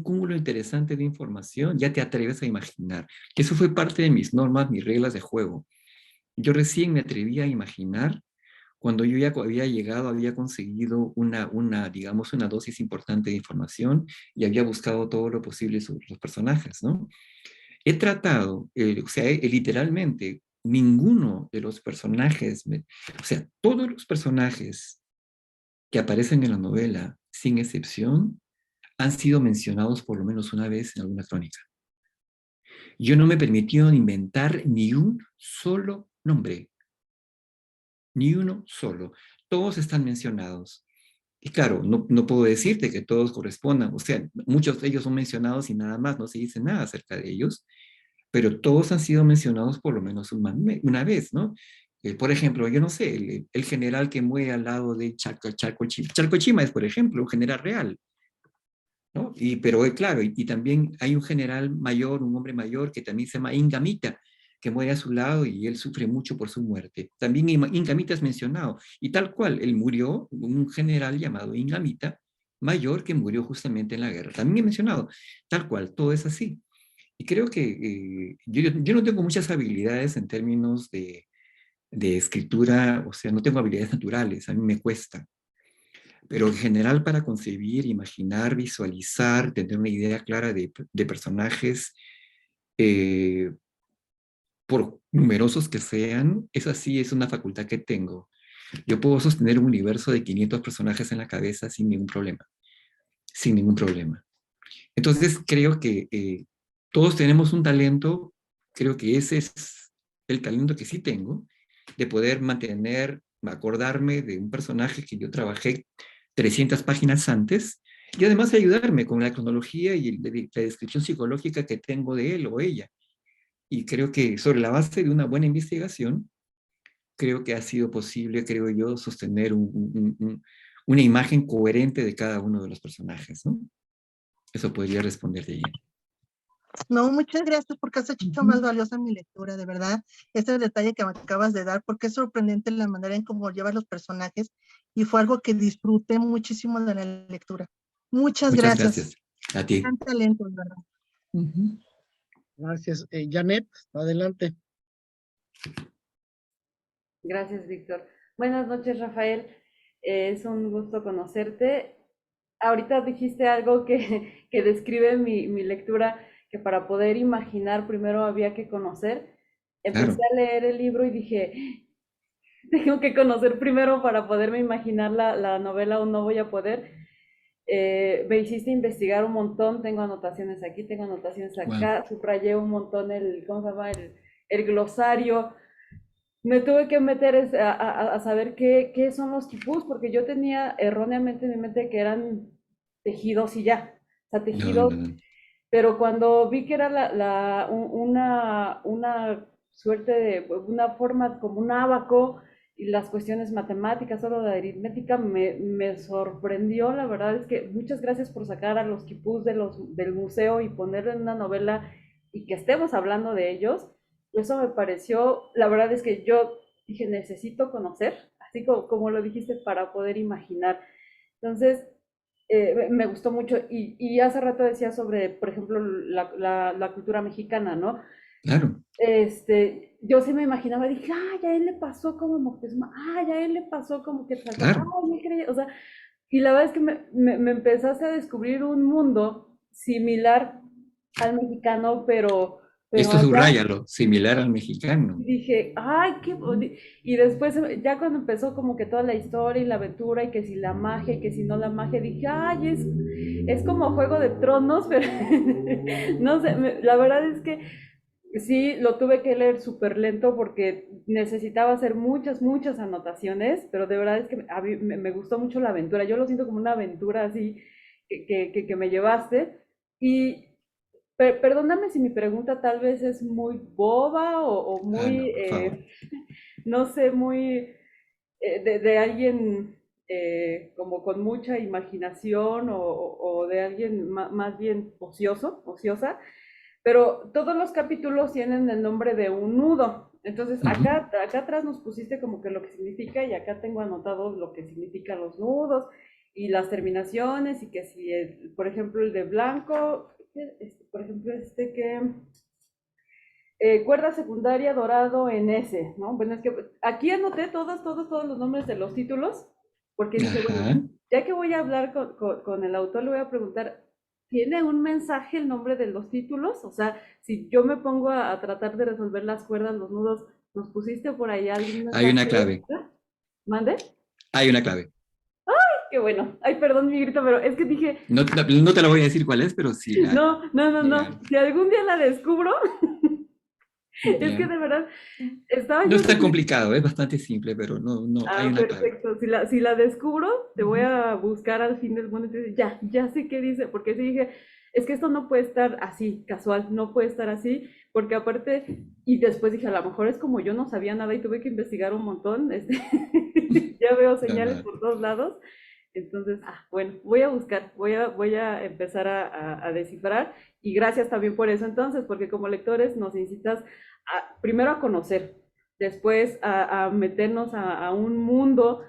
cúmulo interesante de información, ya te atreves a imaginar. Que eso fue parte de mis normas, mis reglas de juego. Yo recién me atreví a imaginar cuando yo ya había llegado, había conseguido digamos, una dosis importante de información y había buscado todo lo posible sobre los personajes, ¿no? He tratado, o sea, literalmente, ninguno de los personajes, o sea, todos los personajes que aparecen en la novela, sin excepción, han sido mencionados por lo menos una vez en alguna crónica. Yo no me permití inventar ni un solo nombre, ni uno solo. Todos están mencionados. Y claro, no puedo decirte que todos correspondan, o sea, muchos de ellos son mencionados y nada más, no se dice nada acerca de ellos, pero todos han sido mencionados por lo menos una vez, ¿no? Por ejemplo, yo no sé, el general que muere al lado de Chalcochima es, por ejemplo, un general real, ¿no? Pero claro, y también hay un general mayor, un hombre mayor que también se llama Ingamita, que muere a su lado y él sufre mucho por su muerte. También Ingamita es mencionado, y tal cual, él murió, un general llamado Ingamita, mayor, que murió justamente en la guerra. También he mencionado, tal cual, todo es así. Y creo que yo no tengo muchas habilidades en términos de escritura, o sea, no tengo habilidades naturales, a mí me cuesta. Pero en general para concebir, imaginar, visualizar, tener una idea clara de personajes, eh, por numerosos que sean, esa sí es una facultad que tengo. Yo puedo sostener un universo de 500 personajes en la cabeza sin ningún problema, sin ningún problema. Entonces creo que todos tenemos un talento, creo que ese es el talento que sí tengo, de poder acordarme de un personaje que yo trabajé 300 páginas antes Y además ayudarme con la cronología y la descripción psicológica que tengo de él o ella. Y creo que sobre la base de una buena investigación, creo que ha sido posible, creo yo, sostener una imagen coherente de cada uno de los personajes, ¿no? Eso podría responder de ella. No, muchas gracias porque has hecho más valiosa mi lectura, de verdad. Este detalle que me acabas de dar, porque es sorprendente la manera en cómo llevas los personajes y fue algo que disfruté muchísimo de la lectura. Muchas Muchas gracias. gracias a ti. Gran talento, de verdad. Gracias. Janet, adelante. Gracias, Víctor. Buenas noches, Rafael. Es un gusto conocerte. Ahorita dijiste algo que describe mi lectura, que para poder imaginar primero había que conocer. Empecé Claro. a leer el libro y dije, tengo que conocer primero para poderme imaginar la novela o no voy a poder. Me hiciste investigar un montón, tengo anotaciones aquí, tengo anotaciones acá, subrayé un montón ¿cómo se llama? El glosario. Me tuve que meter a saber qué son los quipús, porque yo tenía erróneamente en mi mente que eran tejidos y ya, o sea, tejidos, No. pero cuando vi que era una suerte de, una forma como un ábaco y las cuestiones matemáticas, solo de aritmética, me sorprendió. La verdad es que muchas gracias por sacar a los quipús del museo y ponerlo en una novela y que estemos hablando de ellos. Eso me pareció, la verdad es que yo dije, necesito conocer, así como lo dijiste, para poder imaginar. Entonces, me gustó mucho. Y hace rato decía sobre, por ejemplo, la cultura mexicana, ¿no? Claro. Yo sí me imaginaba, dije, ay, a él le pasó como Moctezuma, ay, a él le pasó como que Claro. ay, me creía, o sea, y la verdad es que me empezaste a descubrir un mundo similar al mexicano, pero Esto allá. subráyalo, similar al mexicano. Dije, ay, y después ya cuando empezó como que toda la historia y la aventura y que si la magia y que si no la magia, dije, ay, es como Juego de Tronos, pero no sé, la verdad es que sí, lo tuve que leer súper lento porque necesitaba hacer muchas anotaciones, pero de verdad es que a mí me gustó mucho la aventura. Yo lo siento como una aventura así que me llevaste. Y perdóname si mi pregunta tal vez es muy boba o No, muy, por favor. no sé, muy de alguien como con mucha imaginación o de alguien más bien ociosa, pero todos los capítulos tienen el nombre de un nudo. Entonces, acá atrás nos pusiste como que lo que significa y acá tengo anotado lo que significan los nudos y las terminaciones y que si, por ejemplo, el de blanco, por ejemplo, cuerda secundaria dorado en S, ¿no? Bueno, es que aquí anoté todos los nombres de los títulos, porque dije, bueno, ya que voy a hablar con el autor, le voy a preguntar, ¿tiene un mensaje el nombre de los títulos? O sea, si yo me pongo a tratar de resolver las cuerdas, los nudos, ¿nos pusiste por ahí algún mensaje? Hay una clave. ¿Mande? Hay una clave. Qué bueno. Ay, perdón mi grito, pero es que dije... No te la voy a decir cuál es, pero sí la... No. Si algún día la descubro... Es que Ya. de verdad, estaba No yo... es tan complicado, es bastante simple, pero no hay una clave. Perfecto. Si la descubro, te voy a buscar al fin del mundo y te digo, ya sé qué dice, porque sí dije, es que esto no puede estar así, casual, no puede estar así, porque aparte, y después dije, a lo mejor es como yo no sabía nada y tuve que investigar un montón, ya veo señales No. por todos lados, entonces, bueno, voy a buscar, voy a empezar a descifrar, y gracias también por eso entonces, porque como lectores nos incitas primero a conocer, después a meternos a un mundo,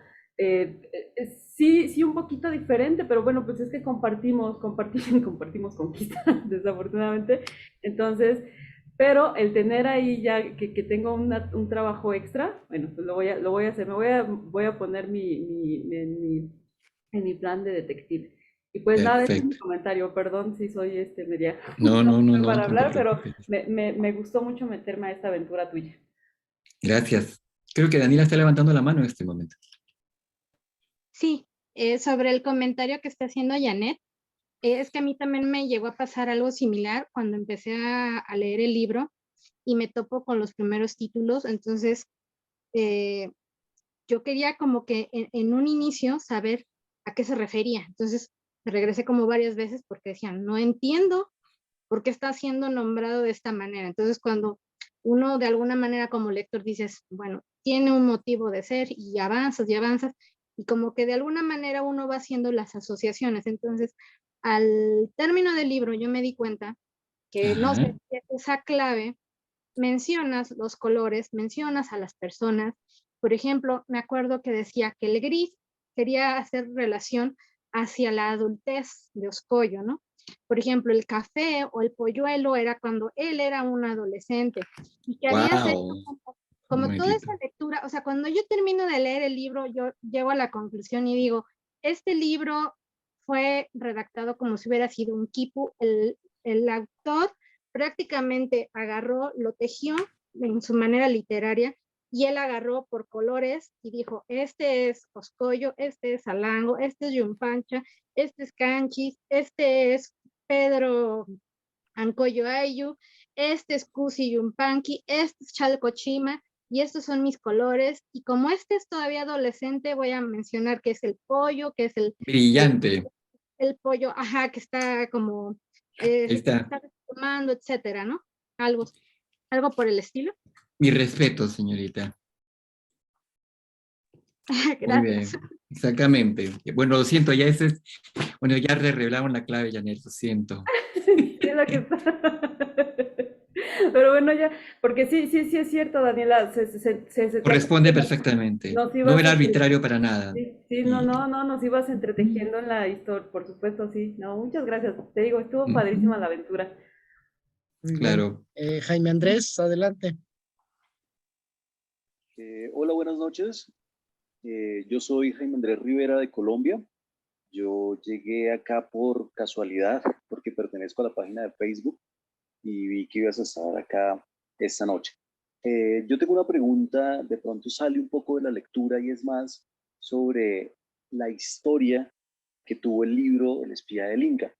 sí, un poquito diferente, pero bueno, pues es que compartimos conquista, desafortunadamente. Entonces, pero el tener ahí ya que tengo un trabajo extra, bueno, pues lo voy a hacer, voy a poner en mi plan de detective. Y pues nada, ese es mi Perfecto. comentario, perdón si soy media No, para no te hablar, pero preocupes. me gustó mucho meterme a esta aventura tuya. Gracias. Creo que Daniela está levantando la mano en este momento. Sí, sobre el comentario que está haciendo Janet, es que a mí también me llegó a pasar algo similar cuando empecé a leer el libro y me topo con los primeros títulos, entonces yo quería como que en un inicio saber a qué se refería, entonces regresé como varias veces porque decían, no entiendo por qué está siendo nombrado de esta manera. Entonces, cuando uno de alguna manera como lector dices, bueno, tiene un motivo de ser y avanzas, y como que de alguna manera uno va haciendo las asociaciones. Entonces, al término del libro yo me di cuenta que no Ajá. sé, esa clave, mencionas los colores, mencionas a las personas. Por ejemplo, me acuerdo que decía que el gris quería hacer relación hacia la adultez de Oscoyo, ¿no? Por ejemplo, el café o el polluelo era cuando él era un adolescente y que habías hecho Wow. Un como toda momentito. esa lectura, o sea, cuando yo termino de leer el libro, yo llego a la conclusión y digo, este libro fue redactado como si hubiera sido un quipu, el autor prácticamente agarró, lo tejió en su manera literaria y él agarró por colores y dijo, este es Oscoyo, este es Alango, este es Yumpancha, este es Canchis, este es Pedro Ancoyo Ayu, este es Cusi Yumpanqui, este es Chalcochima y estos son mis colores. Y como este es todavía adolescente, voy a mencionar que es el pollo, que es el, Brillante. el pollo, ajá, que está como Ahí está. está tomando, etcétera, ¿no? Algo, algo por el estilo. Mi respeto, señorita. Muy Gracias. bien. Exactamente. Bueno, lo siento, ya ese es, bueno, ya revelaron la clave, Janet, lo siento. Sí, es lo que está. Pero bueno, ya, porque sí es cierto, Daniela, ya Corresponde perfectamente. nos No ibas era entre, arbitrario para nada. sí, sí, Y, no, nos ibas entretejiendo en la historia, por supuesto, sí. No, muchas gracias. Te digo, estuvo ujú, padrísima la aventura. Muy bien. claro. Jaime Andrés, adelante. Hola, buenas noches. Yo soy Jaime Andrés Rivera de Colombia. Yo llegué acá por casualidad porque pertenezco a la página de Facebook y vi que ibas a estar acá esta noche. Yo tengo una pregunta, de pronto sale un poco de la lectura y es más sobre la historia que tuvo el libro El espía del Inca.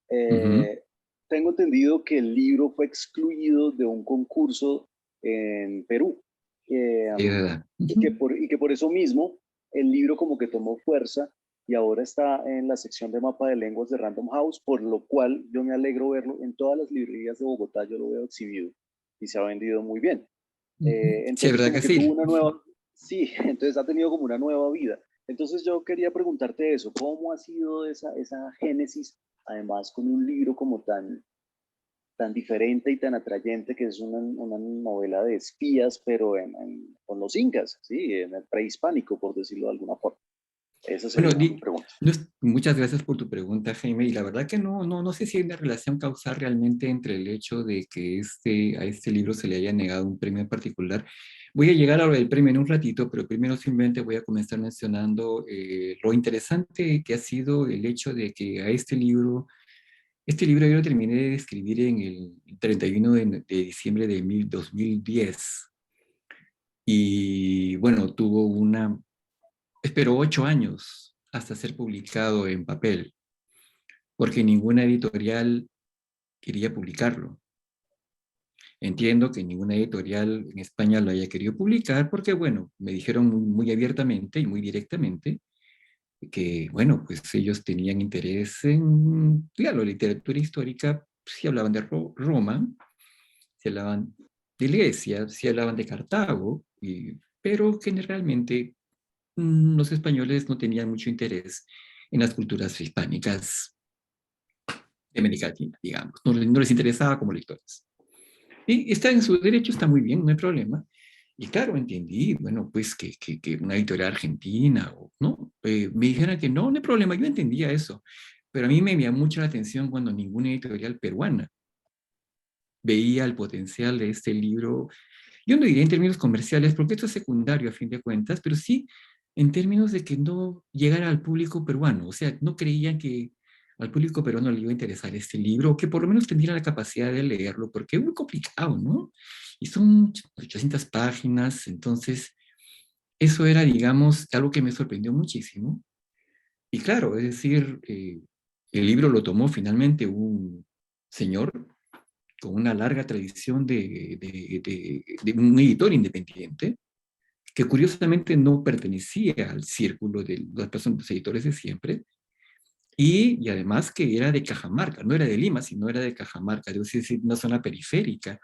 Ujú, Eh, Tengo entendido que el libro fue excluido de un concurso en Perú. es verdad. Y que por eso mismo el libro como que tomó fuerza y ahora está en la sección de mapa de lenguas de Random House, por lo cual yo me alegro verlo en todas las librerías de Bogotá, yo lo veo exhibido y se ha vendido muy bien. Ujú. Sí, es Entonces verdad como que que tuvo sí. una nueva, sí, entonces ha tenido como una nueva vida. Entonces yo quería preguntarte eso, ¿cómo ha sido esa génesis, además con un libro como tan diferente y tan atrayente que es una novela de espías, pero con los incas, ¿sí? En el prehispánico, por decirlo de alguna forma? Esa Bueno, sería mi pregunta. muchas gracias por tu pregunta, Jaime. Y la verdad que no sé si hay una relación causal realmente entre el hecho de que a este libro se le haya negado un premio en particular. Voy a llegar a lo del premio en un ratito, pero primero simplemente voy a comenzar mencionando lo interesante que ha sido el hecho de que a este libro yo lo terminé de escribir en el 31 de diciembre de 2010. Y bueno, esperó 8 años hasta ser publicado en papel, porque ninguna editorial quería publicarlo. Entiendo que ninguna editorial en España lo haya querido publicar porque, bueno, me dijeron muy abiertamente y muy directamente que, bueno, pues ellos tenían interés en, claro, literatura histórica, si hablaban de Roma, si hablaban de Grecia, si hablaban de Cartago, pero generalmente los españoles no tenían mucho interés en las culturas hispánicas de América Latina, digamos. No les interesaba como lectores. Y está en su derecho, está muy bien, no hay problema. Y claro, entendí, bueno, pues que una editorial argentina, ¿no? Me dijeron que no hay problema, yo entendía eso. Pero a mí me llamó mucho la atención cuando ninguna editorial peruana veía el potencial de este libro. Yo no diría en términos comerciales, porque esto es secundario a fin de cuentas, pero sí en términos de que no llegara al público peruano. O sea, no creían que al público peruano le iba a interesar este libro, o que por lo menos tuviera la capacidad de leerlo, porque es muy complicado, ¿no? Y son 800 páginas, entonces eso era, digamos, algo que me sorprendió muchísimo. Y claro, es decir, el libro lo tomó finalmente un señor con una larga tradición de un editor independiente, que curiosamente no pertenecía al círculo de las personas, los editores de siempre, y además que era de Cajamarca, no era de Lima, sino era de Cajamarca, es decir, una zona periférica,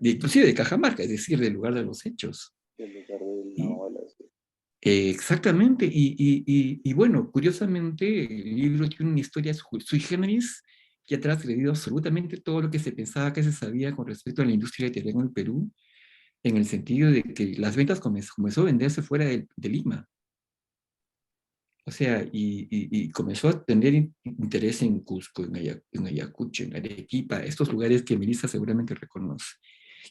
inclusive de Cajamarca, es decir, del lugar de los hechos. El lugar de la Y, novela. exactamente, y bueno, curiosamente el libro tiene una historia sui generis que ha transgredido absolutamente todo lo que se pensaba que se sabía con respecto a la industria literaria en el Perú, en el sentido de que las ventas comenzó a venderse fuera de Lima. O sea, y comenzó a tener interés en Cusco, en Ayacucho, en Arequipa, estos lugares que Melissa seguramente reconoce.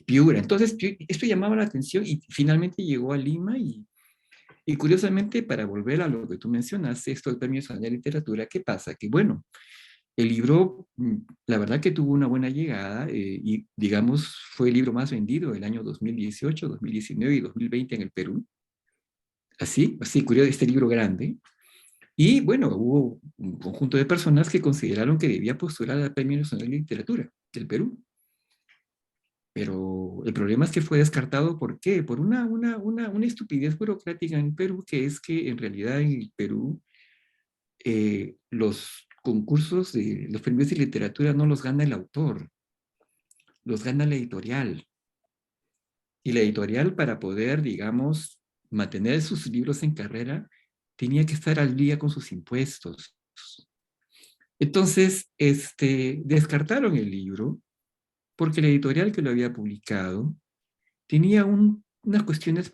Piura. Entonces, esto llamaba la atención y finalmente llegó a Lima y curiosamente, para volver a lo que tú mencionaste, esto del Premio Nacional de Literatura, ¿qué pasa? Que bueno, el libro, la verdad que tuvo una buena llegada y digamos, fue el libro más vendido el año 2018, 2019 y 2020 en el Perú. Así, curioso, este libro grande. Y bueno, hubo un conjunto de personas que consideraron que debía postular al Premio Nacional de Literatura del Perú. Pero el problema es que fue descartado, ¿por qué? Por una estupidez burocrática en el Perú, que es que en realidad en el Perú los concursos de los premios de literatura no los gana el autor, los gana la editorial. Y la editorial, para poder, digamos, mantener sus libros en carrera, tenía que estar al día con sus impuestos. Entonces, descartaron el libro porque la editorial que lo había publicado tenía unas cuestiones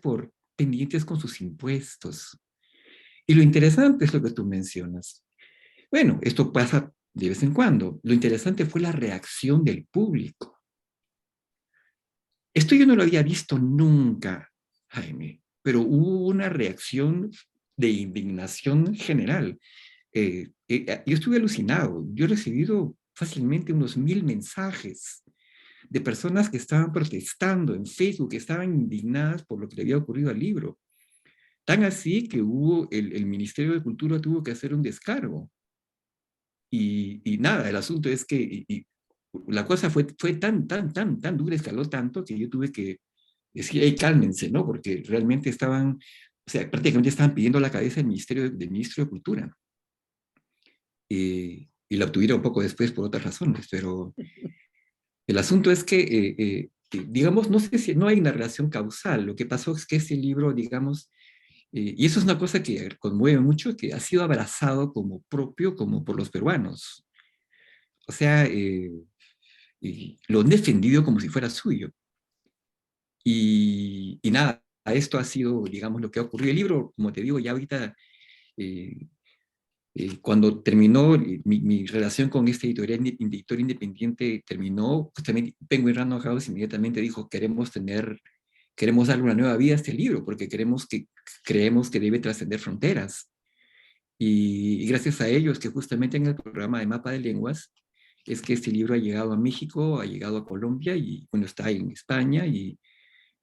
pendientes con sus impuestos. Y lo interesante es lo que tú mencionas. Bueno, esto pasa de vez en cuando. Lo interesante fue la reacción del público. Esto yo no lo había visto nunca, Jaime, pero hubo una reacción de indignación general. Yo estuve alucinado. Yo he recibido fácilmente unos 1000 mensajes de personas que estaban protestando en Facebook, que estaban indignadas por lo que le había ocurrido al libro. Tan así que el Ministerio de Cultura tuvo que hacer un descargo. Y nada, el asunto es que la cosa fue tan dura, escaló tanto que yo tuve que decir, hey, cálmense, ¿no? Porque realmente estaban, o sea, prácticamente estaban pidiendo la cabeza del Ministro de Cultura. Y la obtuvieron un poco después por otras razones, pero el asunto es que, digamos, no sé si no hay una relación causal. Lo que pasó es que ese libro, digamos, y eso es una cosa que conmueve mucho, que ha sido abrazado como propio, como por los peruanos. O sea, lo han defendido como si fuera suyo. Y nada, esto ha sido, digamos, lo que ha ocurrido. El libro, como te digo, ya ahorita, cuando terminó mi relación con este editor independiente, terminó, pues también Penguin Random House inmediatamente dijo, queremos darle una nueva vida a este libro, porque creemos que debe trascender fronteras. Y gracias a ellos, que justamente en el programa de Mapa de Lenguas, es que este libro ha llegado a México, ha llegado a Colombia y bueno, está en España y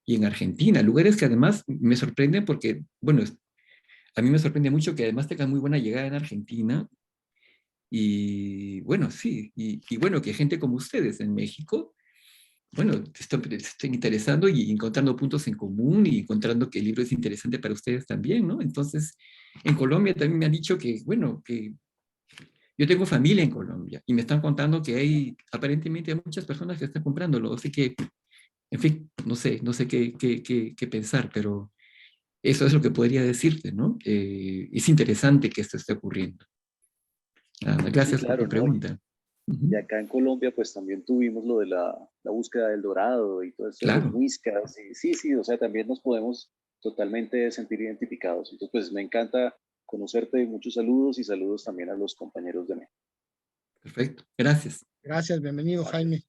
en Argentina, lugares que además me sorprenden porque, bueno, a mí me sorprende mucho que además tengan muy buena llegada en Argentina y bueno, sí, y bueno, que gente como ustedes en México, bueno, estén interesando y encontrando puntos en común y encontrando que el libro es interesante para ustedes también, ¿no? Entonces, en Colombia también me han dicho que, bueno, que yo tengo familia en Colombia y me están contando que hay aparentemente muchas personas que están comprándolo, así que, en fin, no sé qué pensar, pero eso es lo que podría decirte, ¿no? Es interesante que esto esté ocurriendo. Gracias Sí, por claro, tu ¿no? pregunta. Y acá en Colombia, pues también tuvimos lo de la búsqueda del dorado y todo esto de los Claro, muiscas. Y sí, o sea, también nos podemos totalmente sentir identificados. Entonces, pues me encanta conocerte. Muchos saludos y saludos también a los compañeros de México. perfecto. Gracias. Gracias, bienvenido, Jaime.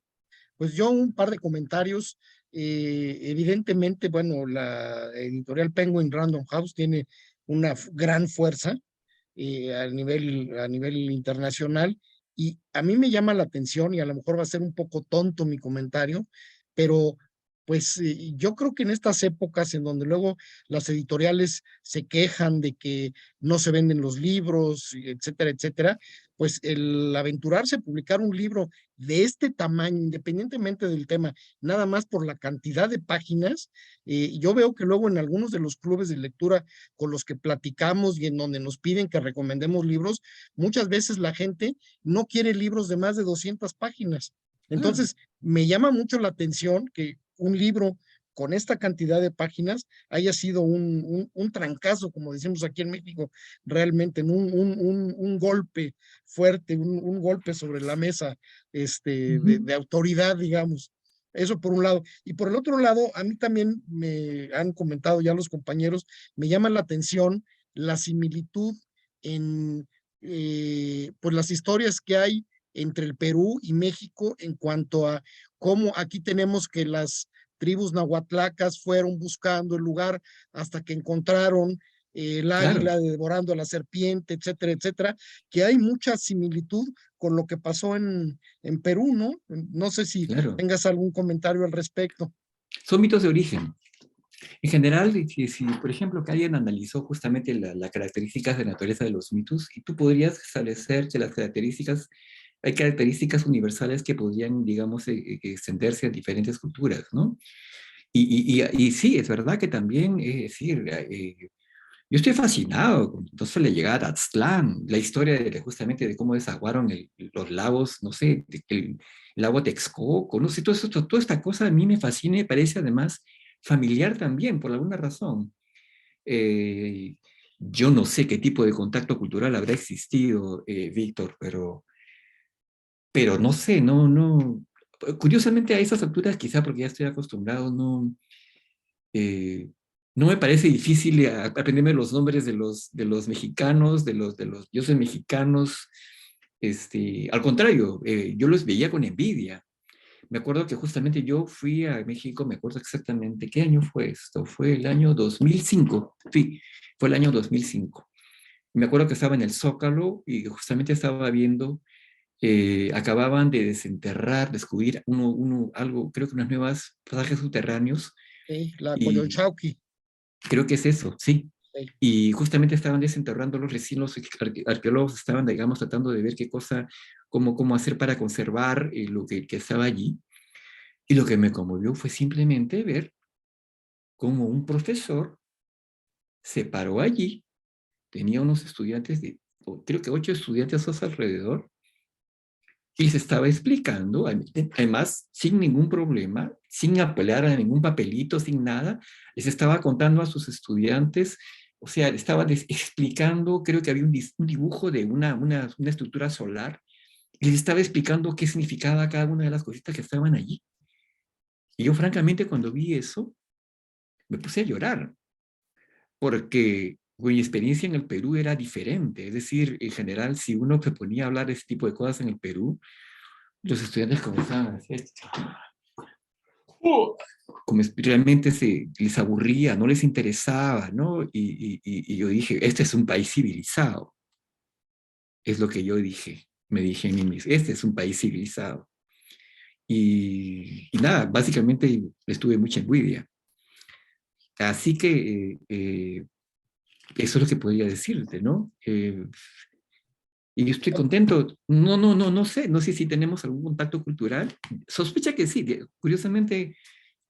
Pues yo un par de comentarios. Evidentemente, bueno, la editorial Penguin Random House tiene una gran fuerza a nivel internacional y a mí me llama la atención y a lo mejor va a ser un poco tonto mi comentario, pero pues yo creo que en estas épocas en donde luego las editoriales se quejan de que no se venden los libros, etcétera, etcétera, pues el aventurarse a publicar un libro de este tamaño, independientemente del tema, nada más por la cantidad de páginas, yo veo que luego en algunos de los clubes de lectura con los que platicamos y en donde nos piden que recomendemos libros, muchas veces la gente no quiere libros de más de 200 páginas. Entonces, me llama mucho la atención que un libro con esta cantidad de páginas haya sido un trancazo, como decimos aquí en México, realmente, en un golpe fuerte, un golpe sobre la mesa de autoridad, digamos. Eso por un lado. Y por el otro lado, a mí también me han comentado ya los compañeros, me llama la atención la similitud en pues las historias que hay entre el Perú y México en cuanto a cómo aquí tenemos que las tribus nahuatlacas fueron buscando el lugar hasta que encontraron el águila Claro, devorando a la serpiente, etcétera, etcétera, que hay mucha similitud con lo que pasó en Perú, ¿no? No sé si claro. tengas algún comentario al respecto. Son mitos de origen. En general, si, por ejemplo, que alguien analizó justamente las características de la naturaleza de los mitos, y tú podrías establecer que las características, hay características universales que podrían, digamos, extenderse a diferentes culturas, ¿no? Y sí, es verdad que también, es decir, yo estoy fascinado con entonces la llegada a Aztlán, la historia justamente de cómo desaguaron los lagos, no sé, el lago Texcoco, no sé, todo esto, toda esta cosa a mí me fascina y me parece además familiar también, por alguna razón. Eh, yo no sé qué tipo de contacto cultural habrá existido, Víctor, pero no sé, no. Curiosamente a esas alturas, quizá porque ya estoy acostumbrado, eh, no me parece difícil aprenderme los nombres de los mexicanos, de los dioses mexicanos. Al contrario, yo los veía con envidia. Me acuerdo que justamente yo fui a México, me acuerdo exactamente, ¿qué año fue esto? Fue el año 2005, sí, fue el año 2005. Me acuerdo que estaba en el Zócalo y justamente estaba viendo, acababan de desenterrar, descubrir algo, creo que unas nuevas pasajes subterráneos, La y Coyolxauhqui. creo que es eso, sí. Sí. Y justamente estaban desenterrándolos, recién los arqueólogos estaban, digamos, tratando de ver qué cosa, cómo hacer para conservar lo que estaba allí. Y lo que me conmovió fue simplemente ver cómo un profesor se paró allí, tenía unos estudiantes, creo que 8 estudiantes a su alrededor, y se estaba explicando, además, sin ningún problema, sin apelar a ningún papelito, sin nada, les estaba contando a sus estudiantes, o sea, estaba explicando, creo que había un dibujo de una estructura solar, y les estaba explicando qué significaba cada una de las cositas que estaban allí. Y yo, francamente, cuando vi eso, me puse a llorar, porque mi experiencia en el Perú era diferente. Es decir, en general, si uno se ponía a hablar de ese tipo de cosas en el Perú, los estudiantes comenzaban a decir, como realmente les aburría, no les interesaba, ¿no? Y yo dije, este es un país civilizado, es lo que yo dije, me dije a mí mismo, este es un país civilizado. Y nada, básicamente les tuve mucha envidia. Así que eso es lo que podría decirte, ¿no? Y yo estoy contento. No sé si tenemos algún contacto cultural. Sospecha que sí. Curiosamente,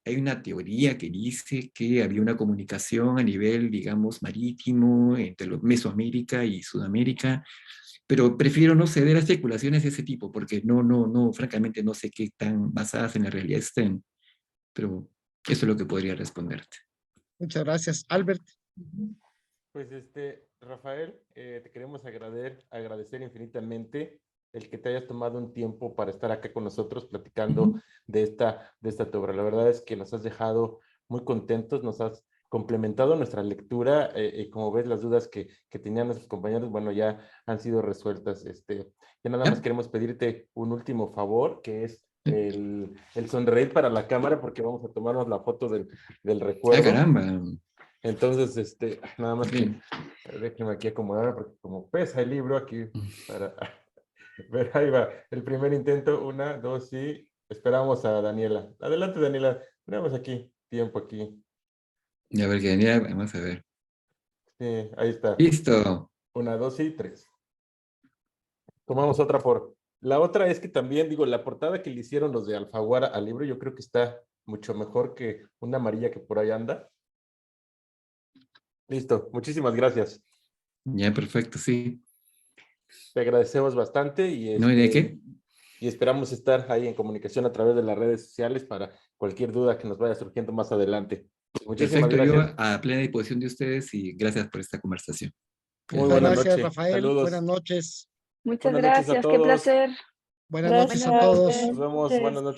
hay una teoría que dice que había una comunicación a nivel, digamos, marítimo entre Mesoamérica y Sudamérica, pero prefiero no ceder a especulaciones de ese tipo, porque francamente no sé qué tan basadas en la realidad estén, pero eso es lo que podría responderte. Muchas gracias, Albert. Pues Rafael, te queremos agradecer infinitamente el que te hayas tomado un tiempo para estar acá con nosotros platicando de esta tu obra. La verdad es que nos has dejado muy contentos, nos has complementado nuestra lectura y como ves las dudas que tenían nuestros compañeros, bueno, ya han sido resueltas. Ya nada más queremos pedirte un último favor, que es el sonreír para la cámara, porque vamos a tomarnos la foto del recuerdo. Caramba. Entonces, nada más que déjenme aquí acomodar, porque como pesa el libro aquí, para ver, ahí va, el primer intento, 1, 2, y esperamos a Daniela. Adelante, Daniela, Tenemos aquí, tiempo aquí. Ya ver, genial, vamos a ver. Sí, ahí está. Listo. 1, 2 y 3. Tomamos otra por... La otra es que también, digo, la portada que le hicieron los de Alfaguara al libro, yo creo que está mucho mejor que una amarilla que por ahí anda. Listo, muchísimas gracias. Ya, perfecto, sí. Te agradecemos bastante y, ¿No hay de qué? y esperamos estar ahí en comunicación a través de las redes sociales para cualquier duda que nos vaya surgiendo más adelante. Muchísimas Perfecto, gracias. yo a plena disposición de ustedes y gracias por esta conversación. Muy Muchas buenas gracias, noches. Rafael. Saludos. Buenas noches. Muchas Buenas noches a gracias, qué todos. placer. Buenas noches a Gracias. todos. Nos vemos. Buenas noches.